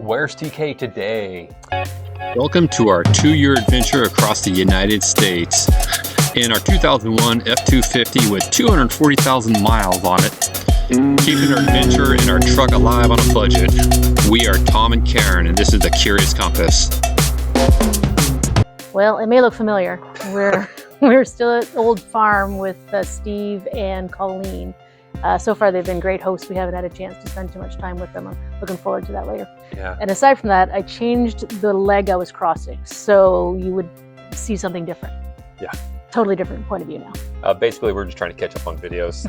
Where's TK today? Welcome to our 2-year adventure across the United States. In our 2001 F-250 with 240,000 miles on it, keeping our adventure and our truck alive on a budget. We are Tom and Karen, and this is the Curious Compass. Well, it may look familiar. We're still at Old Farm with Steve and Colleen. So far, they've been great hosts. We haven't had a chance to spend too much time with them. I'm looking forward to that later. Yeah. And aside from that, I changed the leg I was crossing, so you would see something different. Yeah. Totally different point of view now. Basically, we're just trying to catch up on videos.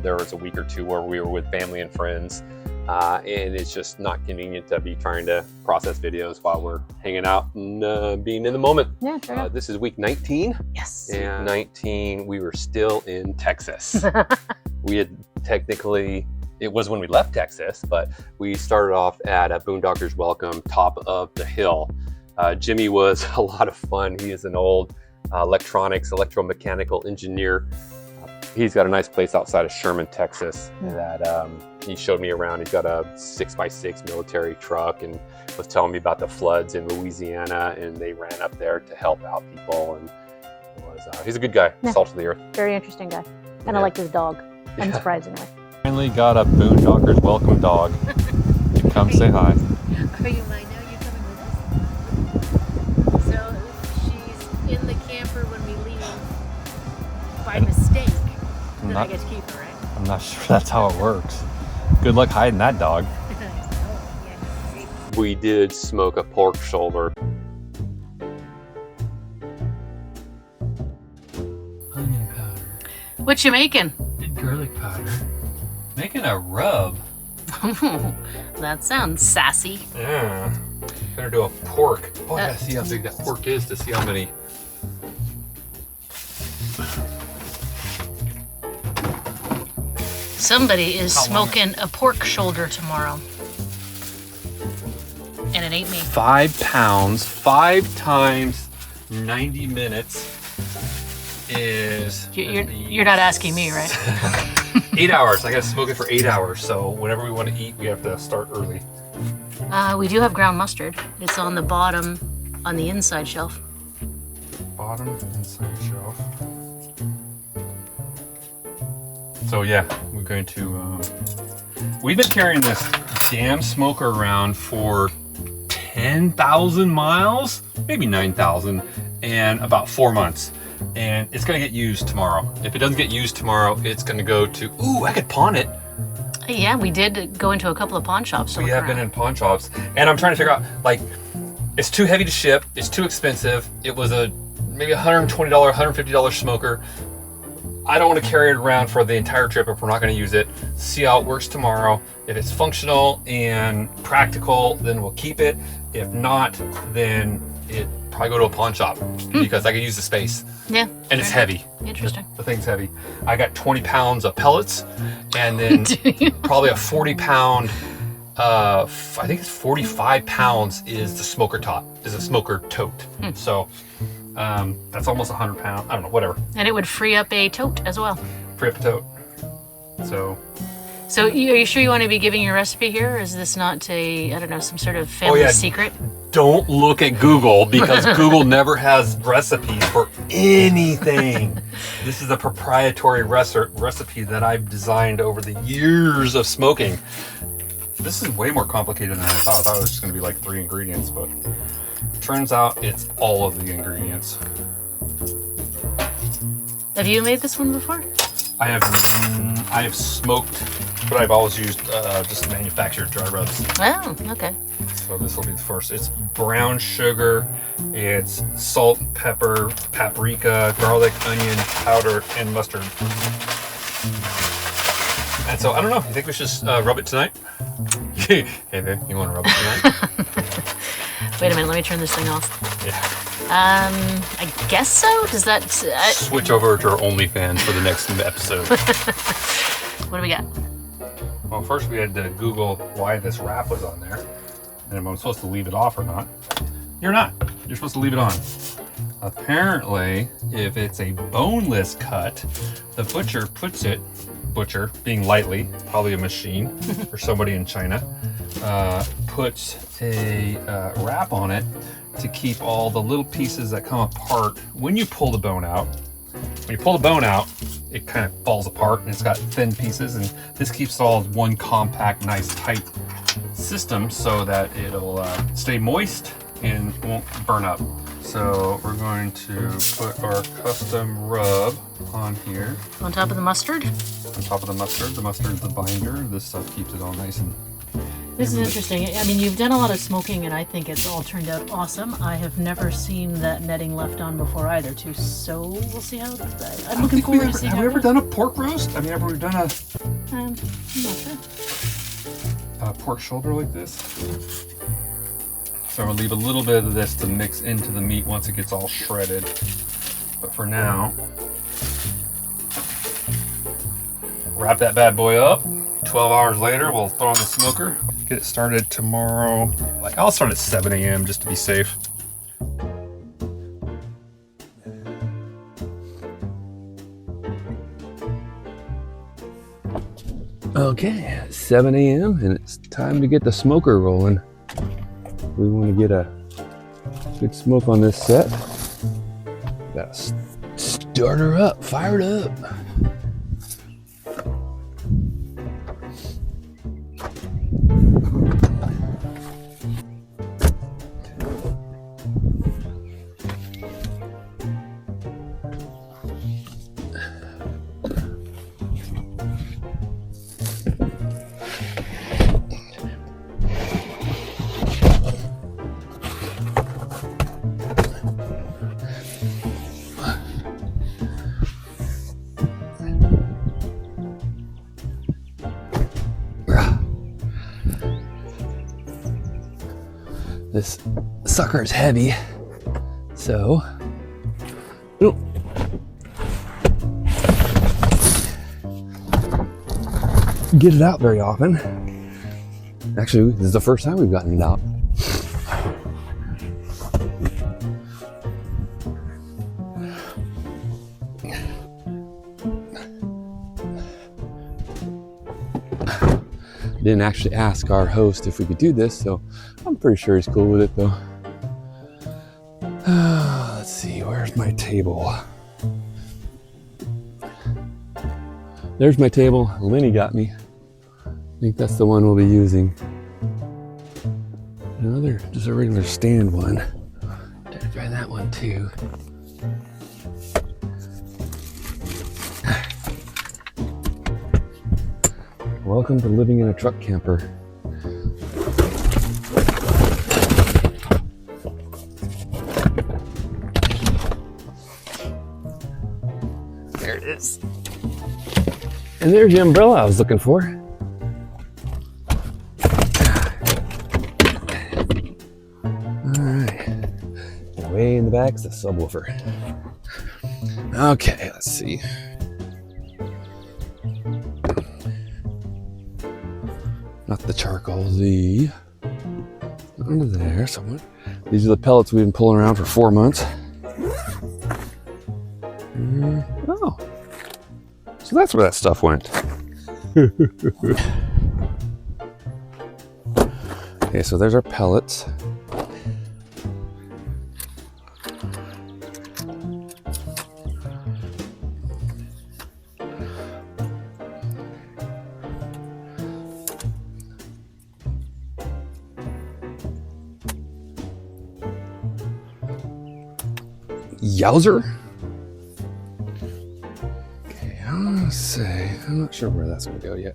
There was a week or two where we were with family and friends, and it's just not convenient to be trying to process videos while we're hanging out and being in the moment. Yeah, fair enough. This is week 19. Yes. And 19, we were still in Texas. We had technically, it was when we left Texas, but we started off at a Boondockers Welcome, top of the hill. Jimmy was a lot of fun. He is an old electromechanical engineer. He's got a nice place outside of Sherman, Texas that he showed me around. He's got a 6x6 military truck and was telling me about the floods in Louisiana, and they ran up there to help out people. And he's a good guy, salt of the earth. Very interesting guy. And I liked his dog, unsurprisingly. Finally got a Boondockers Welcome dog to come say hi. Are you mine now? You coming with us? So she's in the camper when we leave by mistake. Then I get to keep her, right? I'm not sure that's how it works. Good luck hiding that dog. We did smoke a pork shoulder. Onion powder. What you making? Did garlic powder. Making a rub. That sounds sassy. Yeah. Gonna do a pork. Oh, I gotta see how big that pork is to see how many. Somebody is smoking a pork shoulder tomorrow. And it ain't me. 5 pounds, 5 times 90 minutes is... You're not asking me, right? 8 hours. I gotta smoke it for 8 hours. So whenever we want to eat, we have to start early. We do have ground mustard. It's on the bottom, on the inside shelf. Bottom inside shelf. So yeah, we're going to... we've been carrying this damn smoker around for 10,000 miles, maybe 9,000, and about 4 months. And it's gonna get used tomorrow. If it doesn't get used tomorrow, it's gonna go to, ooh, I could pawn it. Yeah, we did go into a couple of pawn shops. We have been in pawn shops. And I'm trying to figure out, like, it's too heavy to ship, it's too expensive. It was a maybe $120, $150 smoker. I don't want to carry it around for the entire trip if we're not going to use it. See how it works tomorrow. If it's functional and practical, then we'll keep it. If not, then it probably go to a pawn shop because I could use the space. Yeah. And it's heavy. Interesting. The thing's heavy. I got 20 pounds of pellets and then probably a 40 pound, I think it's 45 pounds is the smoker top, is a smoker tote. So that's almost 100 pounds. I don't know, whatever. And it would free up a tote as well. Free up a tote. So are you sure you want to be giving your recipe here? Or is this not a, I don't know, some sort of family secret? Don't look at Google because Google never has recipes for anything. This is a proprietary recipe that I've designed over the years of smoking. This is way more complicated than I thought. I thought it was just going to be like 3 ingredients, but turns out it's all of the ingredients. Have you made this one before? I have smoked, but I've always used just manufactured dry rubs. Oh, okay. So this will be the first. It's brown sugar, it's salt, pepper, paprika, garlic, onion, powder, and mustard. And so I don't know. You think we should rub it tonight? Hey babe, you want to rub it tonight? Wait a minute, let me turn this thing off. Yeah. I guess so. Does that switch over to our OnlyFans for the next episode? What do we got? Well, first we had to Google why this wrap was on there, and if I'm supposed to leave it off or not. You're not. You're supposed to leave it on. Apparently, if it's a boneless cut, the butcher puts it, butcher being lightly, probably a machine or somebody in China, put a wrap on it to keep all the little pieces that come apart when you pull the bone out. When you pull the bone out, it kind of falls apart and it's got thin pieces, and this keeps it all as one compact, nice, tight system so that it'll stay moist and won't burn up. So we're going to put our custom rub on here. On top of the mustard? On top of the mustard. The mustard is the binder. This stuff keeps it all nice and... This is interesting. I mean, you've done a lot of smoking, and I think it's all turned out awesome. I have never seen that netting left on before either, too. So we'll see how. I'm looking forward to seeing how. Have we ever done a pork roast? I mean, ever done a? I'm not sure. Pork shoulder like this. So I'm gonna leave a little bit of this to mix into the meat once it gets all shredded. But for now, wrap that bad boy up. 12 hours later, we'll throw on the smoker. Get it started tomorrow. Like, I'll start at 7 a.m. just to be safe. Okay, 7 a.m. and it's time to get the smoker rolling. We want to get a good smoke on this set. Gotta start her up, fire it up. This sucker is heavy, so don't get it out very often. Actually, this is the first time we've gotten it out. Didn't actually ask our host if we could do this, so I'm pretty sure he's cool with it though. Let's see, where's my table? There's my table. Lenny got me. I think that's the one we'll be using. Another, just a regular stand one. Try that one too. Welcome to living in a truck camper. There it is. And there's the umbrella I was looking for. Alright. Way in the back is the subwoofer. Okay, let's see. Not the charcoal, the under there somewhere. These are the pellets we've been pulling around for 4 months. Oh, so that's where that stuff went. Okay, so there's our pellets. Yowzer. Okay, I'm gonna say, I'm not sure where that's gonna go yet.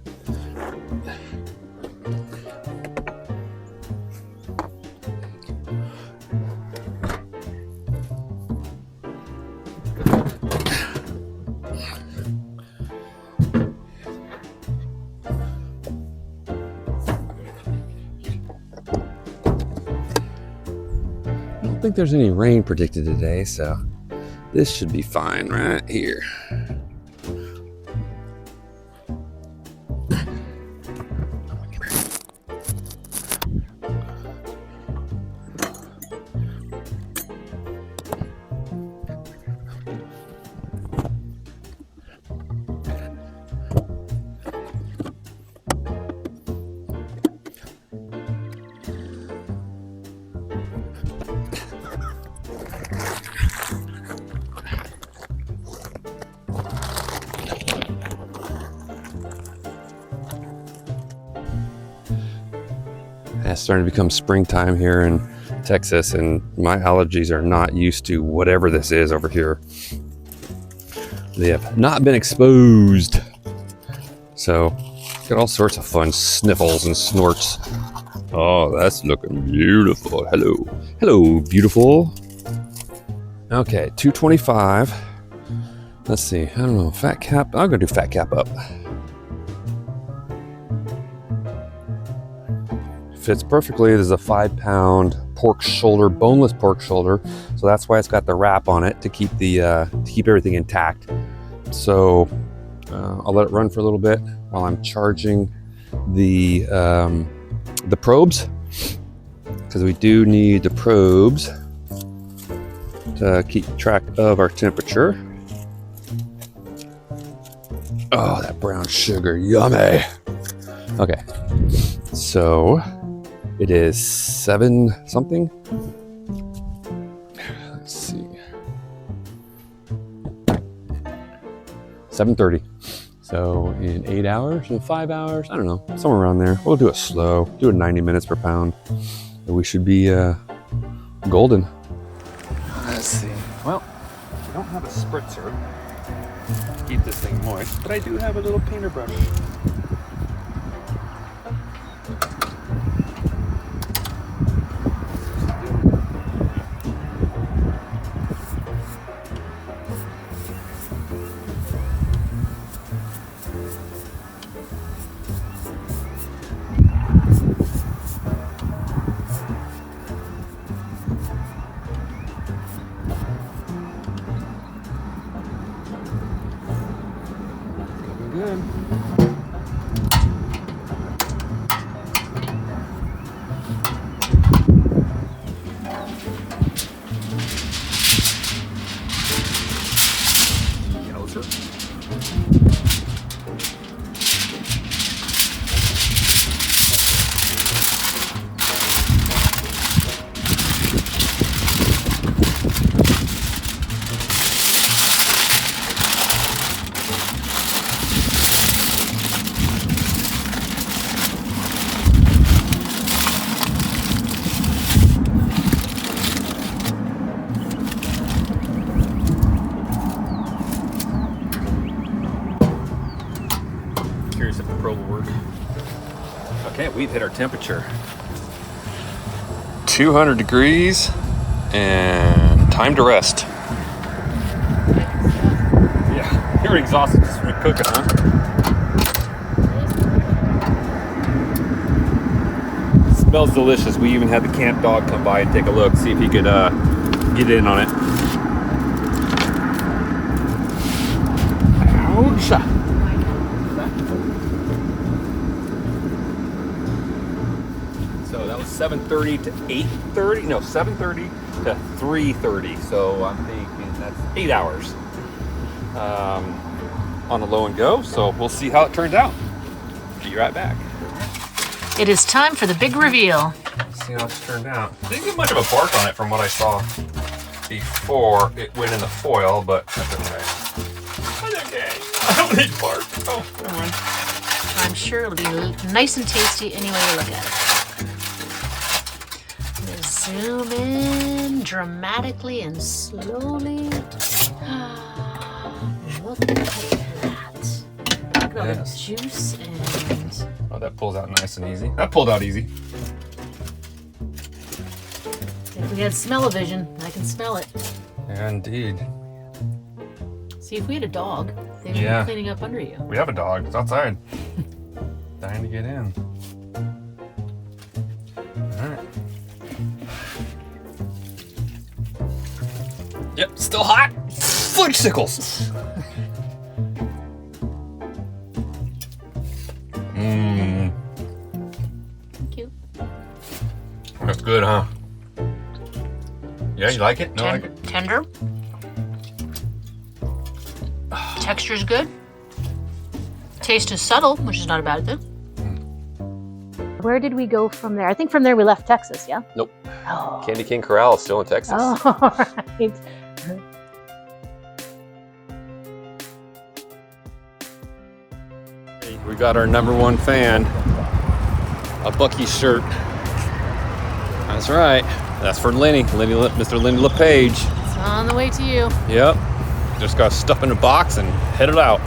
I don't think there's any rain predicted today, so this should be fine right here. it's starting to become springtime here in Texas, and my allergies are not used to whatever this is over here. They have not been exposed. So, got all sorts of fun sniffles and snorts. Oh, that's looking beautiful. Hello. Hello, beautiful. Okay, 225. Let's see. I don't know. Fat cap. I'm going to do fat cap up. Fits perfectly. There's a 5-pound pork shoulder, boneless pork shoulder. So that's why it's got the wrap on it to keep everything intact. So I'll let it run for a little bit while I'm charging the probes, because we do need the probes to keep track of our temperature. Oh, that brown sugar, yummy. Okay, so it is 7 something. Let's see, 7:30. So in 8 hours, in 5 hours, I don't know, somewhere around there. We'll do it slow, do it 90 minutes per pound. And we should be golden. Let's see. Well, I don't have a spritzer to keep this thing moist, but I do have a little painter brush. Good. Curious if the probe will work. Okay, we've hit our temperature. 200 degrees and time to rest. Yeah, you're exhausted just from cooking, huh? It smells delicious. We even had the camp dog come by and take a look, see if he could get in on it. Ouch! So that was 7:30 to 8:30. No, 7:30 to 3:30. So I'm thinking that's 8 hours on a low and go. So we'll see how it turns out. Be right back. It is time for the big reveal. Let's see how it's turned out. Didn't get much of a bark on it from what I saw before it went in the foil, but that's okay. That's okay. I don't need bark. Oh, never mind. I'm sure it'll be nice and tasty any way you look at it. Let's zoom in dramatically and slowly. Look at that. Look at all the juice and... Oh, that pulls out nice and easy. That pulled out easy. If we had smell-o-vision, I can smell it. Yeah, indeed. See, if we had a dog, they'd be cleaning up under you. We have a dog. It's outside. Dying to get in. All right. Yep, still hot. Fudgesicles. Mmm. Thank you. That's good, huh? Yeah, you like it? No, like it? Tender. Texture's good. Taste is subtle, which is not a bad thing. Where did we go from there? I think from there we left Texas, yeah? Nope. Oh. Candy King Corral is still in Texas. Oh, all right. We got our #1 fan, a Buc-ee shirt. That's right. That's for Mr. Linnie LePage. It's on the way to you. Yep. Just got stuff in a box and headed out.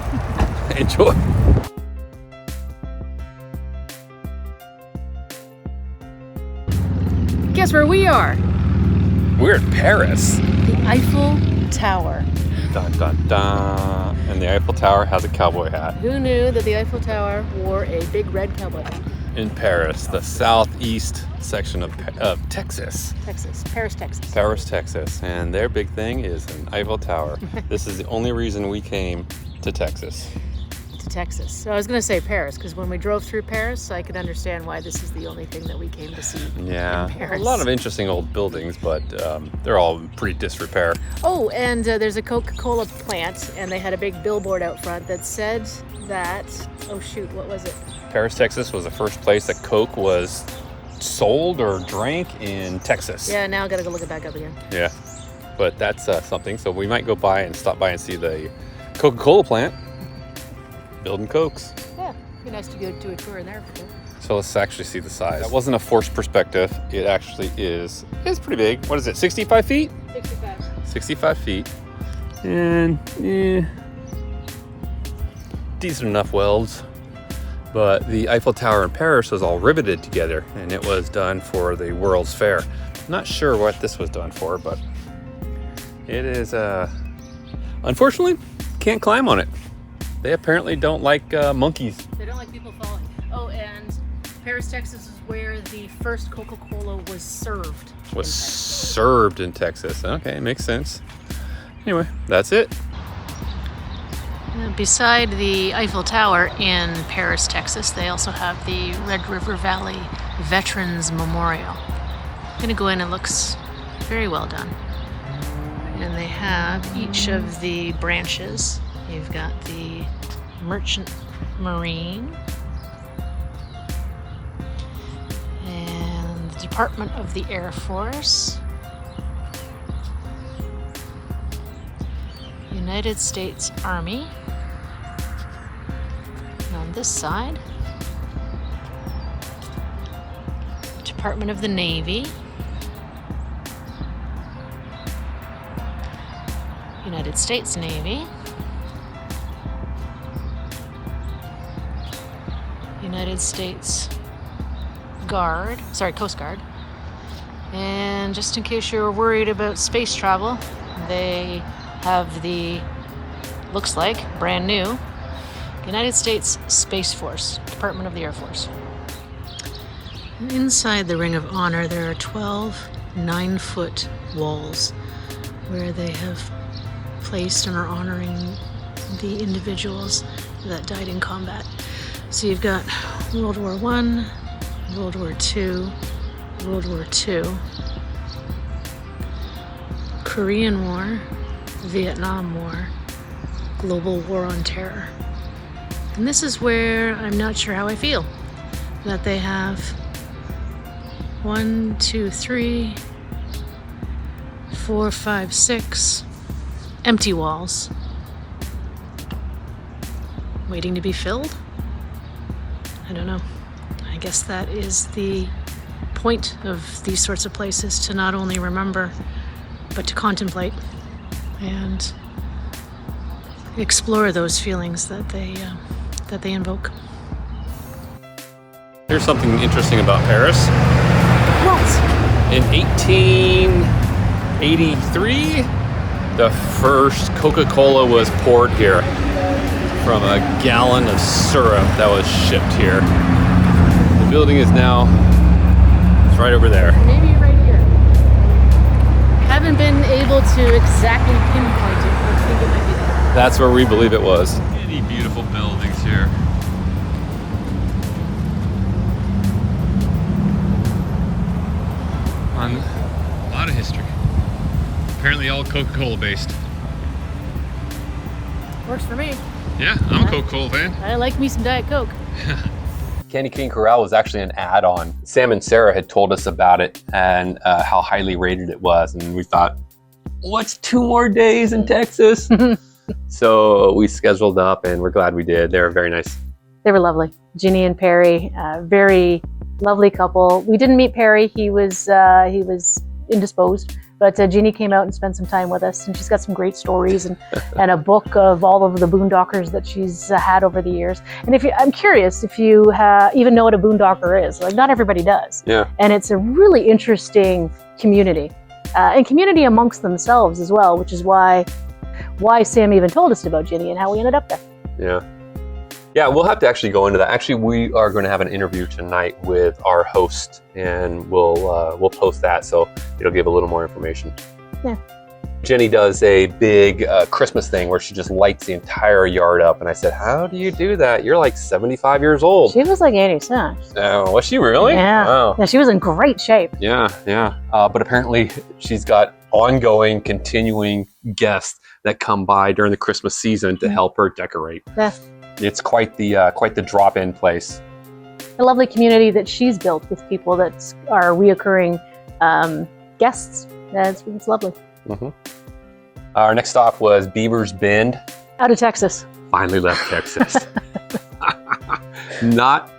Enjoy. Guess where we are? We're in Paris. The Eiffel Tower. Dun, dun, dun. And the Eiffel Tower has a cowboy hat. Who knew that the Eiffel Tower wore a big red cowboy hat? In Paris, the southeast section of Texas. Paris, Texas. Paris, Texas. And their big thing is an Eiffel Tower. This is the only reason we came to Texas. So I was going to say Paris, because when we drove through Paris, I could understand why this is the only thing that we came to see Yeah, in Paris. a lot of interesting old buildings, but they're all in pretty disrepair. Oh, and there's a Coca-Cola plant, and they had a big billboard out front that said that, oh shoot, what was it? Paris, Texas was the first place that Coke was sold or drank in Texas. Yeah, now I gotta go look it back up again. Yeah, but that's something. So we might go by and stop by and see the Coca-Cola plant building Cokes. Yeah, it'd be nice to go do a tour in there. So let's actually see the size. That wasn't a forced perspective. It actually is. It's pretty big. What is it, 65 feet? 65. 65 feet. And decent enough welds. But the Eiffel Tower in Paris was all riveted together, and it was done for the World's Fair. Not sure what this was done for, but it is, unfortunately, can't climb on it. They apparently don't like monkeys. They don't like people falling. Oh, and Paris, Texas is where the first Coca-Cola was served. Served in Texas. Okay, makes sense. Anyway, that's it. Beside the Eiffel Tower in Paris, Texas, they also have the Red River Valley Veterans Memorial. I'm gonna go in, it looks very well done. And they have each of the branches. You've got the Merchant Marine and the Department of the Air Force, United States Army, and on this side, Department of the Navy, United States Navy, United States Coast Guard. And just in case you're worried about space travel, they have the, looks like, brand new United States Space Force, Department of the Air Force. Inside the Ring of Honor, there are 12 9-foot walls where they have placed and are honoring the individuals that died in combat. So you've got World War I, World War II, World War II, Korean War, Vietnam War, Global War on Terror. And this is where I'm not sure how I feel. That they have 1, 2, 3, 4, 5, 6 empty walls waiting to be filled. I don't know. I guess that is the point of these sorts of places, to not only remember, but to contemplate and explore those feelings that they invoke. Here's something interesting about Paris. What? In 1883, the first Coca-Cola was poured here from a gallon of syrup that was shipped here. The building is now, it's right over there. Maybe right here. Haven't been able to exactly pinpoint it, but I think it might be there. That's where we believe it was. Many beautiful buildings here. On a lot of history. Apparently all Coca-Cola based. Works for me. Yeah, I'm a Coca-Cola fan. I like me some Diet Coke. Candy Cane Corral was actually an add-on. Sam and Sarah had told us about it and how highly rated it was. And we thought, what's 2 more days in Texas? So we scheduled up and we're glad we did. They were very nice. They were lovely. Ginny and Perry, very Lovely couple. We didn't meet Perry. He was indisposed. But Ginny came out and spent some time with us, and she's got some great stories and a book of all of the boondockers that she's had over the years. And I'm curious if you even know what a boondocker is. Like, not everybody does. Yeah. And it's a really interesting community, and community amongst themselves as well, which is why Sam even told us about Ginny and how we ended up there. Yeah. Yeah, we'll have to actually go into that. Actually, we are going to have an interview tonight with our host, and we'll post that, so it'll give a little more information. Yeah. Jenny does a big Christmas thing where she just lights the entire yard up, and I said, "How do you do that? You're like 75 years old." She was like 86. Oh, was she really? Yeah. Wow. Yeah, she was in great shape. Yeah. But apparently, she's got ongoing, continuing guests that come by during the Christmas season to help her decorate. Yeah. It's quite the drop-in place. A lovely community that she's built with people that are reoccurring guests. It's lovely. Mm-hmm. Our next stop was Bevers Bend. Out of Texas. Finally left Texas. Not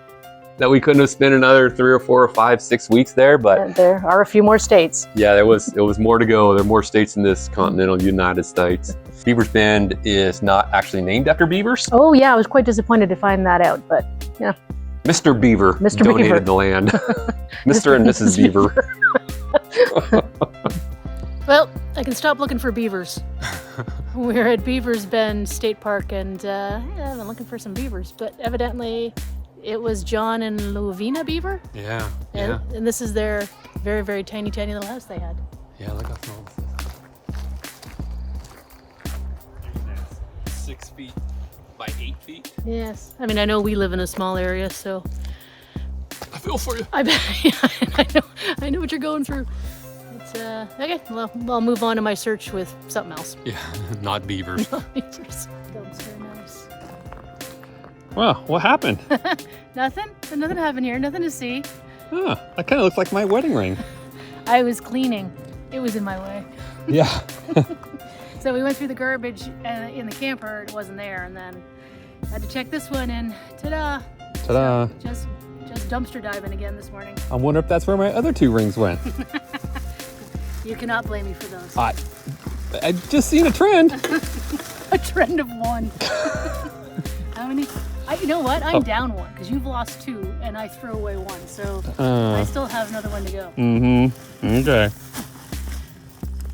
that we couldn't have spent another 3 or 4 or 5, 6 weeks there, but there are a few more states. Yeah, it was more to go. There are more states in this continental United States. Bevers Bend is not actually named after beavers. Oh yeah, I was quite disappointed to find that out, but yeah. Mr. Beaver donated the land. Mr. and Mrs. Beaver. Well, I can stop looking for beavers. We're at Bevers Bend State Park, and I've been looking for some beavers, but evidently it was John and Lovina Beaver. Yeah. And this is their very, very tiny little house they had. Yeah, look how small this is. 6 feet by 8 feet. Yes. I mean, I know we live in a small area, so I feel for you. I know what you're going through. It's okay. Well, I'll move on to my search with something else. Yeah, not beavers. Beavers. Dumpster, nice. Wow, what happened? Nothing happened here. Nothing to see. Huh, that kind of looks like my wedding ring. I was cleaning. It was in my way. Yeah. So we went through the garbage in the camper. It wasn't there, and then had to check this one, and ta-da! Ta-da! So just dumpster diving again this morning. I wonder if that's where my other 2 rings went. You cannot blame me for those. I just seen a trend. A trend of 1. How many? You know what? I'm down 1 because you've lost 2, and I threw away 1, so I still have another 1 to go. Mm-hmm. Okay.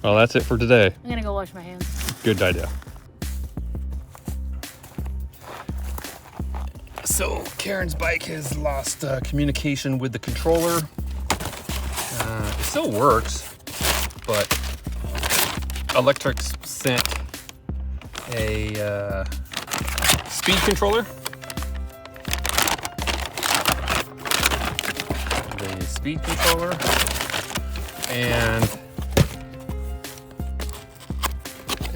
Well, that's it for today. I'm gonna go wash my hands. Good idea. So Karen's bike has lost communication with the controller. It still works, but Electric's sent a speed controller. The speed controller and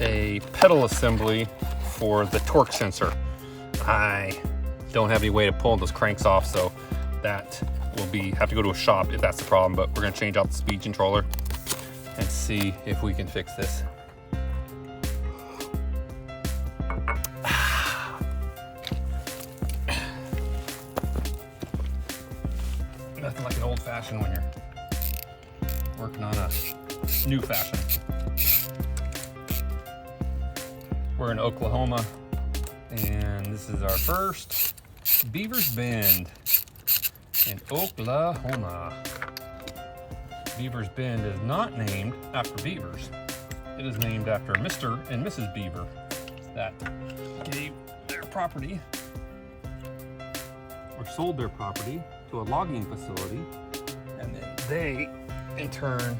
a pedal assembly for the torque sensor. I don't have any way to pull those cranks off, so that will have to go to a shop if that's the problem, but we're gonna change out the speed controller and see if we can fix this. Nothing like an old fashioned when you're working on a new fashion. We're in Oklahoma, and this is our first Bevers Bend in Oklahoma. Bevers Bend is not named after beavers. It is named after Mr. and Mrs. Beaver that gave their property or sold their property to a logging facility, and then they, in turn,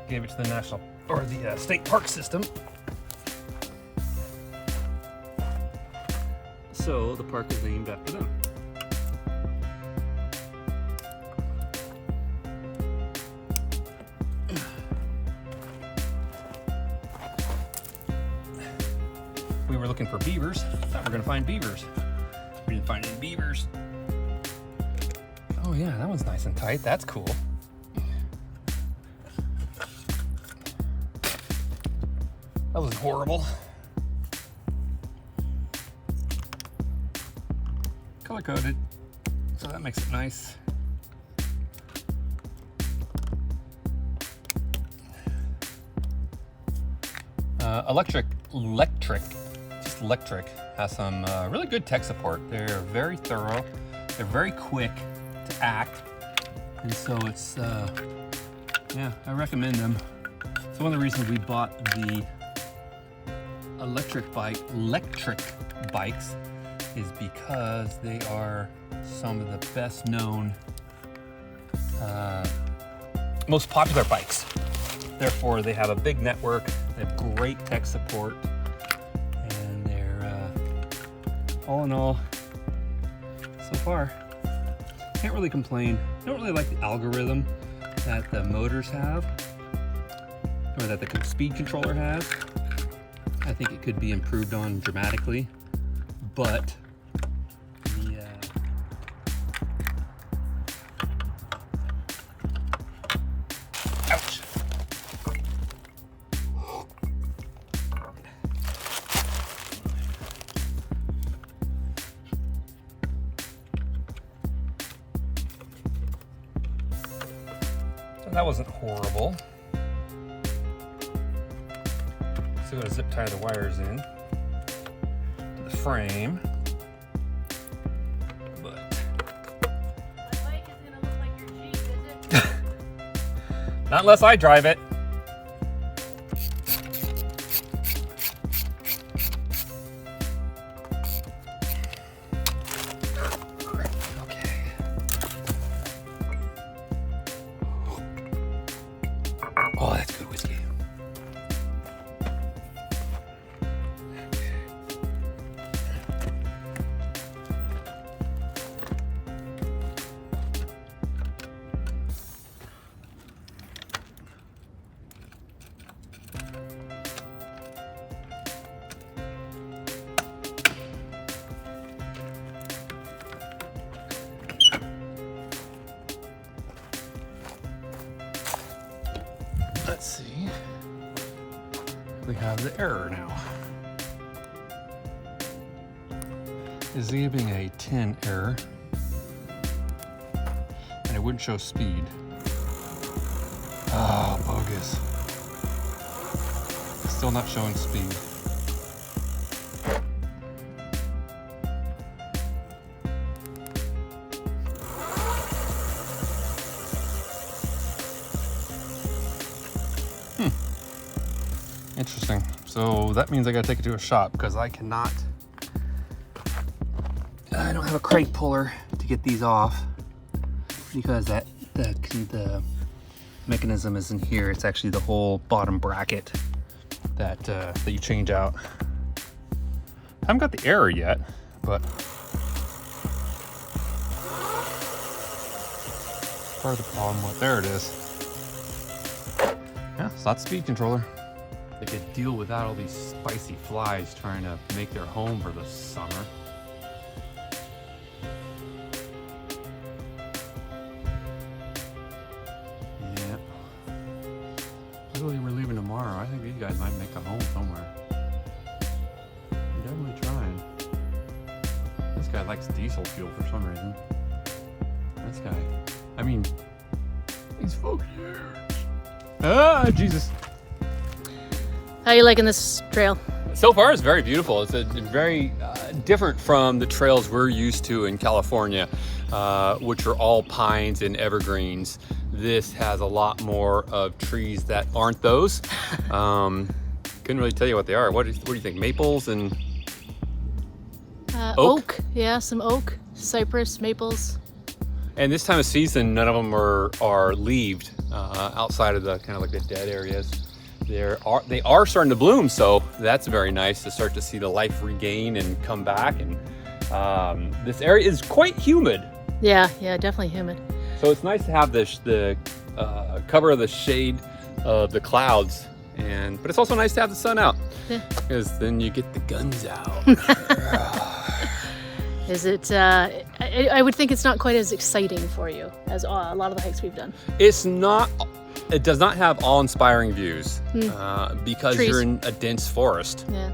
gave it to the state park system. So the park is named after them. We were looking for beavers. Thought we were gonna find beavers. We didn't find any beavers. Oh yeah, that one's nice and tight. That's cool. That was horrible. Color coded, so that makes it nice. Electric, just electric, has some really good tech support. They're very thorough. They're very quick to act. And so it's, yeah, I recommend them. So one of the reasons we bought the electric bikes is because they are some of the best known, most popular bikes. Therefore, they have a big network, they have great tech support, and they're, all in all, so far, can't really complain. Don't really like the algorithm that the motors have, or that the speed controller has. I think it could be improved on dramatically, but the, ouch. So that wasn't horrible. So I'm going to zip tie the wires in to the frame. But My bike is gonna look like your Jeep, is it? not unless I drive it. Okay. Oh, that's good whiskey. Let's see. We have the error now. Is giving a 10 error, and it wouldn't show speed. Oh, bogus. Still not showing speed. Interesting. So that means I gotta take it to a shop because I don't have a crate puller to get these off because the mechanism isn't here. It's actually the whole bottom bracket that you change out. I haven't got the error yet, but part of the problem with there it is. Yeah, it's not the speed controller. They could deal without all these spicy flies trying to make their home for the summer. Yeah. Literally, we're leaving tomorrow. I think these guys might make a home somewhere. They're definitely trying. This guy likes diesel fuel for some reason. This guy. I mean, he's 4 years. Ah, Jesus. How you liking this trail? So far, it's very beautiful. It's a very different from the trails we're used to in California, which are all pines and evergreens. This has a lot more of trees that aren't those. Couldn't really tell you what they are. What do you think? Maples and oak? Yeah, some oak, cypress, maples. And this time of season, none of them are leaved outside of the kind of like the dead areas. They are starting to bloom, so that's very nice to start to see the life regain and come back. And this area is quite humid. Yeah, definitely humid. So it's nice to have the cover of the shade of the clouds, but it's also nice to have the sun out, because then you get the guns out. Is it? I would think it's not quite as exciting for you as a lot of the hikes we've done. It's not. It does not have awe-inspiring views because Trees. you're in a dense forest. Yeah.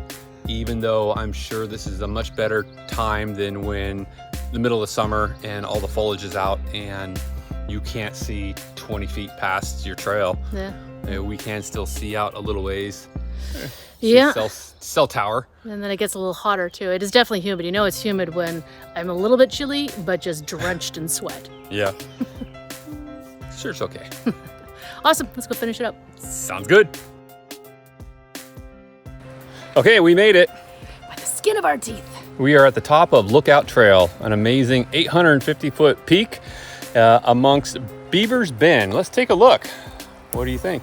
Even though I'm sure this is a much better time than when the middle of the summer and all the foliage is out and you can't see 20 feet past your trail. Yeah. We can still see out a little ways. Yeah. Cell tower. And then it gets a little hotter too. It is definitely humid. You know it's humid when I'm a little bit chilly, but just drenched in sweat. Yeah. Sure, it's okay. Awesome. Let's go finish it up. Sounds good. Okay, we made it. By the skin of our teeth. We are at the top of Lookout Trail, an amazing 850-foot peak amongst Bevers Bend. Let's take a look. What do you think?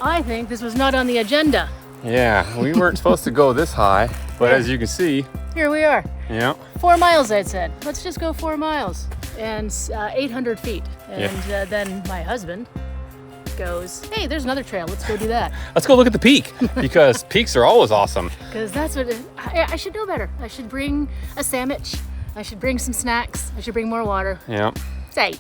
I think this was not on the agenda. Yeah, we weren't supposed to go this high, but Yeah. as you can see, Here we are. yeah. 4 miles, I'd said. Let's just go 4 miles and 800 feet. And then my husband goes, hey, there's another trail. Let's go do that. Let's go look at the peak because peaks are always awesome. Because that's what I should know better. I should bring a sandwich. I should bring some snacks. I should bring more water. Yeah. Say.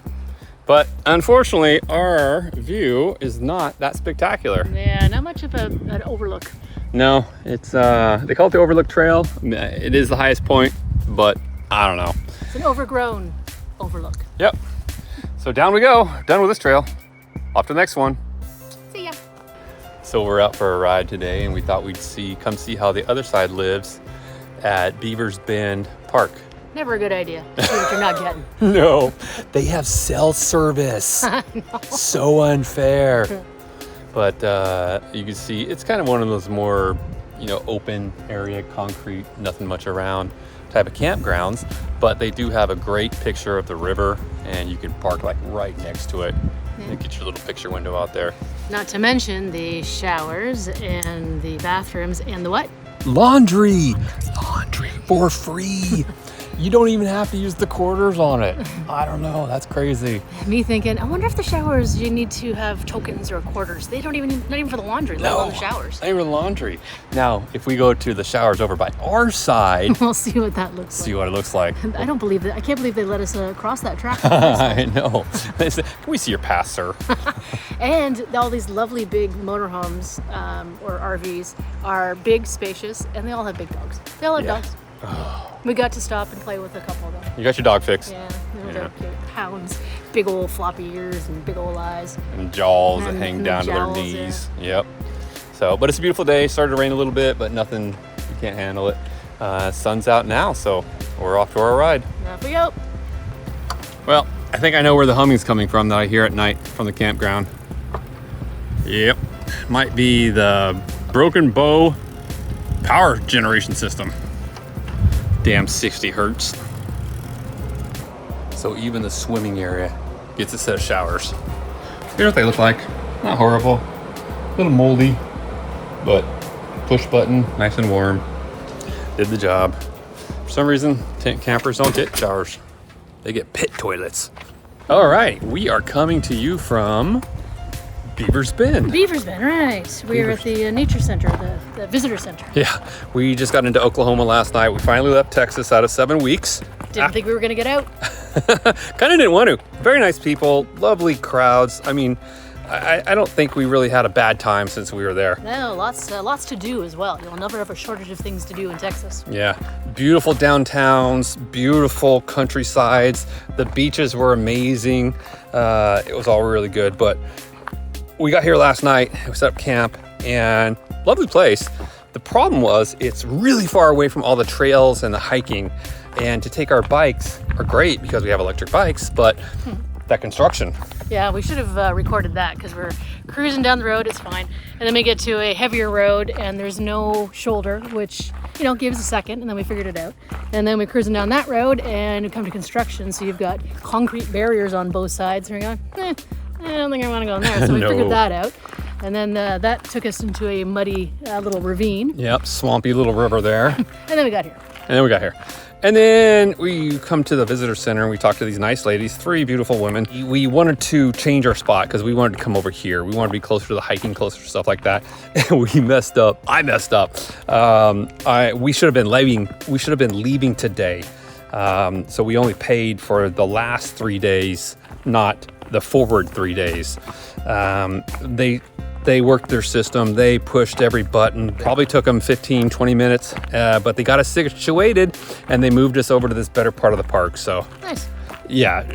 But unfortunately, our view is not that spectacular. Yeah, not much of an overlook. No, it's they call it the Overlook Trail. It is the highest point, but I don't know. It's an overgrown overlook. Yep. So down we go. Done with this trail. Off to the next one. See ya. So we're out for a ride today, and we thought we'd come see how the other side lives at Bevers Bend Park. Never a good idea. See what you're not getting. No, they have cell service. So unfair. But you can see it's kind of one of those more, open area, concrete, nothing much around type of campgrounds. But they do have a great picture of the river, and you can park like right next to it. And get your little picture window out there. Not to mention the showers and the bathrooms and the what? Laundry for free. You don't even have to use the quarters on it. I don't know, that's crazy. Me thinking, I wonder if the showers you need to have tokens or quarters. They don't even, not even for the laundry, let alone the showers. Not even laundry. Now, if we go to the showers over by our side, We'll see what that looks like. see what it looks like. I don't believe that. I can't believe they let us cross that track. I know. They said, can we see your pass, sir? And all these lovely big motorhomes or RVs are big, spacious, and they all have big dogs. They all have Yeah. dogs. We got to stop and play with a couple of them. You got your dog fix. Yeah, Yeah. they're cute. Hounds, big old floppy ears and big old eyes. And jaws that And hang the down to their jowls, knees. Yep. So, but it's a beautiful day. Started to rain a little bit, but nothing, you can't handle it. Sun's out now, so we're off to our ride. Off we go. Well, I think I know where the humming's coming from that I hear at night from the campground. Yep. Might be the Broken Bow power generation system. Damn 60 hertz. So even the swimming area gets a set of showers. Here's what they look like. Not horrible. A little moldy, but push button, nice and warm. Did the job. For some reason, tent campers don't get showers. They get pit toilets. All right, we are coming to you from Bevers Bend. Bevers Bend, right. We were at the nature center, the visitor center. Yeah, we just got into Oklahoma last night. We finally left Texas out of 7 weeks. Didn't think we were going to get out. Kind of didn't want to. Very nice people, lovely crowds. I mean, I don't think we really had a bad time since we were there. No, lots to do as well. You'll never have a shortage of things to do in Texas. Yeah, beautiful downtowns, beautiful countrysides. The beaches were amazing. It was all really good, but we got here last night, we set up camp, and lovely place. The problem was it's really far away from all the trails and the hiking, and to take our bikes are great because we have electric bikes, but that construction. Yeah, we should have recorded that because we're cruising down the road, it's fine. And then we get to a heavier road and there's no shoulder, which, gave us a second, and then we figured it out. And then we're cruising down that road and we come to construction, so you've got concrete barriers on both sides. And we're going, I don't think I want to go in there. So we No. figured that out. And then that took us into a muddy little ravine. Yep, swampy little river there. And then we got here. And then we come to the visitor center and we talk to these nice ladies, 3 beautiful women. We wanted to change our spot because we wanted to come over here. We wanted to be closer to the hiking, closer to stuff like that. And we messed up. I messed up. We should have been leaving today. So we only paid for the last 3 days, not the forward 3 days. They worked their system. They pushed every button. Probably took them 15, 20 minutes, but they got us situated and they moved us over to this better part of the park. So Nice. yeah,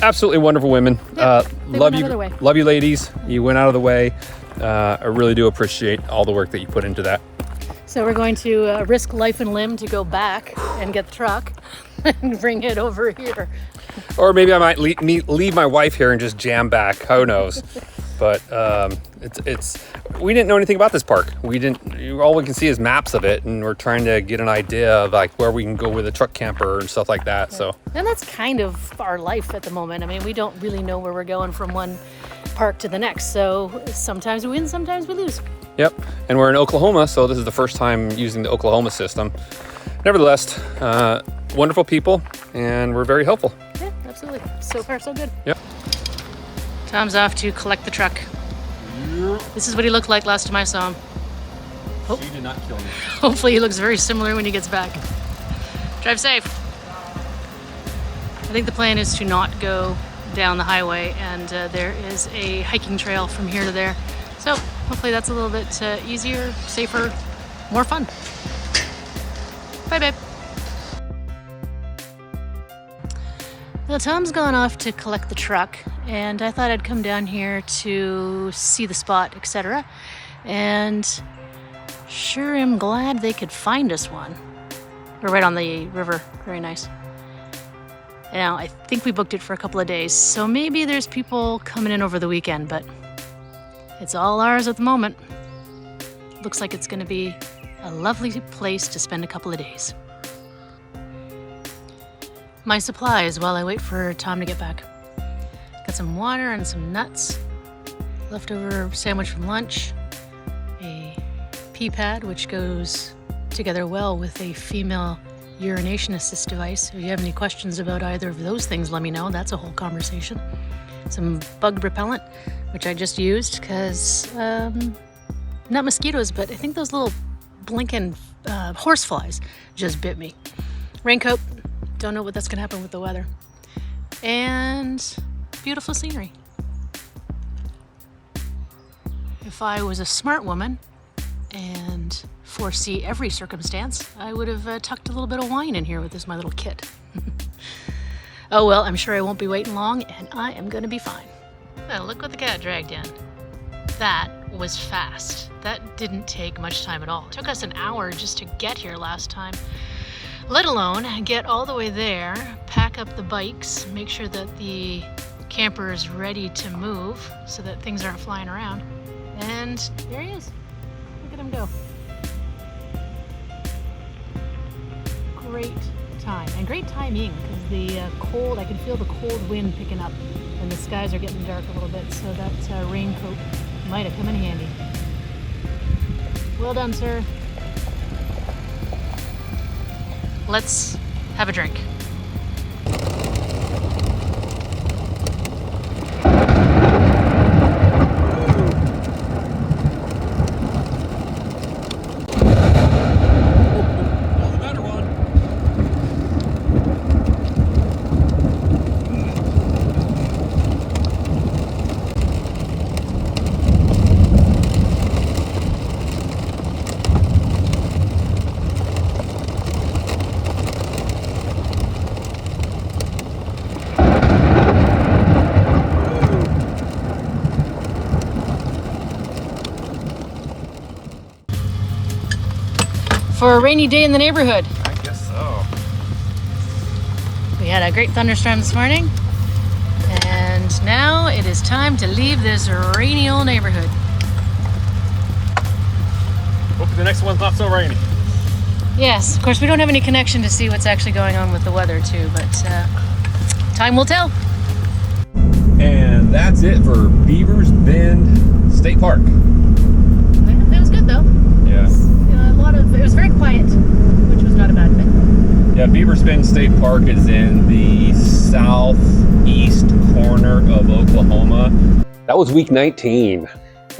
absolutely wonderful women. Yeah, they Love went out you, of their way. love you ladies. You went out of the way. I really do appreciate all the work that you put into that. So we're going to risk life and limb to go back and get the truck and bring it over here. Or maybe I might leave my wife here and just jam back. Who knows? But we didn't know anything about this park. All we can see is maps of it, and we're trying to get an idea of like where we can go with a truck camper and stuff like that. So, and that's kind of our life at the moment. I mean, we don't really know where we're going from one park to the next. So sometimes we win, sometimes we lose. Yep. And we're in Oklahoma, so this is the first time using the Oklahoma system. Nevertheless, wonderful people, and we're very helpful. Yeah, absolutely. So far, so good. Yep. Tom's off to collect the truck. This is what he looked like last time I saw him. Oh. She did not kill me. Hopefully he looks very similar when he gets back. Drive safe. I think the plan is to not go down the highway, and there is a hiking trail from here to there. So hopefully that's a little bit easier, safer, more fun. Bye, babe. Well, Tom's gone off to collect the truck, and I thought I'd come down here to see the spot, etc. And sure am glad they could find us one. We're right on the river. Very nice. Now, I think we booked it for a couple of days, so maybe there's people coming in over the weekend, but it's all ours at the moment. Looks like it's going to be a lovely place to spend a couple of days. My supplies while I wait for Tom to get back. Got some water and some nuts, leftover sandwich from lunch, a pee pad, which goes together well with a female urination assist device. If you have any questions about either of those things, let me know. That's a whole conversation. Some bug repellent, which I just used because, not mosquitoes, but I think those little blinking horseflies just bit me. Raincoat. Don't know what that's going to happen with the weather. And beautiful scenery. If I was a smart woman and foresee every circumstance, I would have tucked a little bit of wine in here with my little kit. Oh well, I'm sure I won't be waiting long, and I am going to be fine. Well, look what the cat dragged in. That was fast. That didn't take much time at all. It took us an hour just to get here last time. Let alone get all the way there, pack up the bikes, make sure that the camper is ready to move so that things aren't flying around. And there he is. Look at him go. Great time, and great timing, because the cold, I can feel the cold wind picking up, and the skies are getting dark a little bit, so that raincoat might have come in handy. Well done, sir. Let's have a drink. For a rainy day in the neighborhood. I guess so. We had a great thunderstorm this morning, and now it is time to leave this rainy old neighborhood. Hopefully the next one's not so rainy. Yes, of course we don't have any connection to see what's actually going on with the weather too, but time will tell. And that's it for Bevers Bend State Park. That was good though. Yeah. It was very quiet, which was not a bad thing. Yeah, Bevers Bend State Park is in the southeast corner of Oklahoma. That was week 19.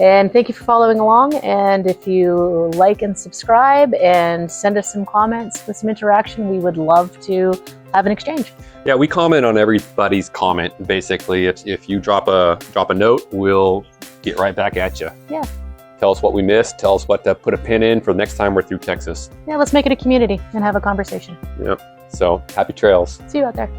And thank you for following along. And if you like and subscribe and send us some comments with some interaction, we would love to have an exchange. Yeah, we comment on everybody's comment. Basically, if you drop a note, we'll get right back at you. Yeah. Tell us what we missed. Tell us what to put a pin in for the next time we're through Texas. Yeah, let's make it a community and have a conversation. Yep. So happy trails. See you out there.